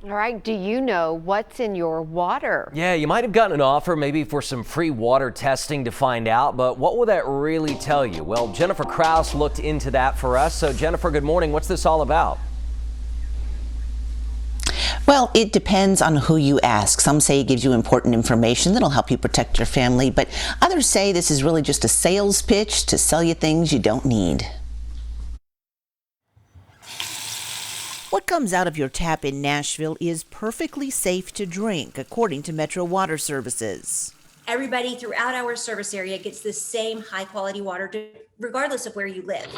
All right, do you know what's in your water? Yeah, you might have gotten an offer maybe for some free water testing to find out, but what will that really tell you? Well, Jennifer Krause looked into that for us. So Jennifer, good morning. What's this all about? Well, it depends on who you ask. Some say it gives you important information that'll help you protect your family, but others say this is really just a sales pitch to sell you things you don't need. What comes out of your tap in Nashville is perfectly safe to drink, according to Metro Water Services. Everybody throughout our service area gets the same high-quality water, regardless of where you live.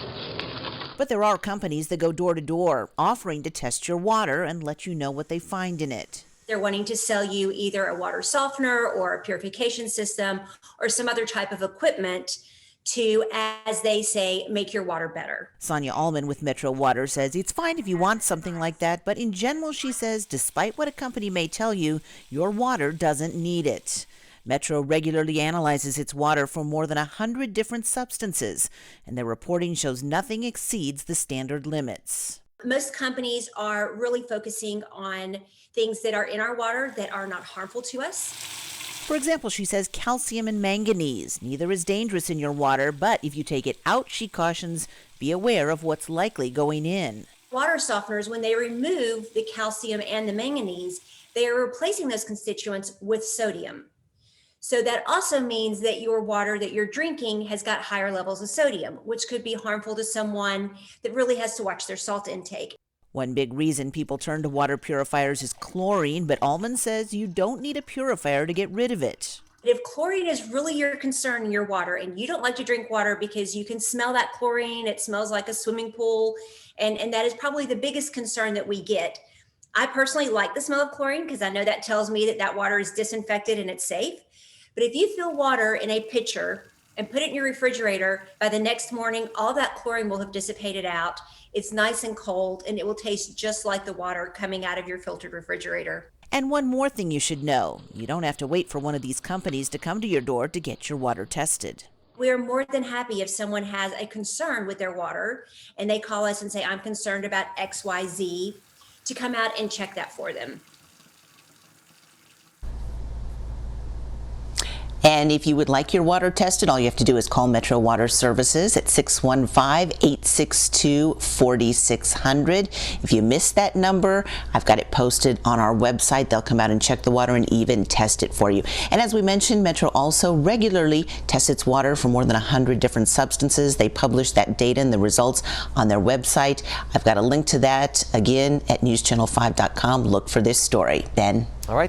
But there are companies that go door to door, offering to test your water and let you know what they find in it. They're wanting to sell you either a water softener or a purification system or some other type of equipment to, as they say, make your water better. Sonia Allman with Metro Water says it's fine if you want something like that, but in general, she says, despite what a company may tell you, your water doesn't need it. Metro regularly analyzes its water for more than 100 different substances, and their reporting shows nothing exceeds the standard limits. Most companies are really focusing on things that are in our water that are not harmful to us. For example, she says calcium and manganese. Neither is dangerous in your water, but if you take it out, she cautions, be aware of what's likely going in. Water softeners, when they remove the calcium and the manganese, they are replacing those constituents with sodium. So that also means that your water that you're drinking has got higher levels of sodium, which could be harmful to someone that really has to watch their salt intake. One big reason people turn to water purifiers is chlorine, but Allman says you don't need a purifier to get rid of it. If chlorine is really your concern in your water and you don't like to drink water because you can smell that chlorine, it smells like a swimming pool, and that is probably the biggest concern that we get. I personally like the smell of chlorine because I know that tells me that that water is disinfected and it's safe. But if you fill water in a pitcher and put it in your refrigerator, by the next morning, all that chlorine will have dissipated out. It's nice and cold, and it will taste just like the water coming out of your filtered refrigerator. And one more thing you should know, you don't have to wait for one of these companies to come to your door to get your water tested. We are more than happy if someone has a concern with their water, and they call us and say, I'm concerned about XYZ, to come out and check that for them. And if you would like your water tested, all you have to do is call Metro Water Services at 615-862-4600. If you missed that number, I've got it posted on our website. They'll come out and check the water and even test it for you. And as we mentioned, Metro also regularly tests its water for more than 100 different substances. They publish that data and the results on their website. I've got a link to that, again, at newschannel5.com. Look for this story. Ben? All right.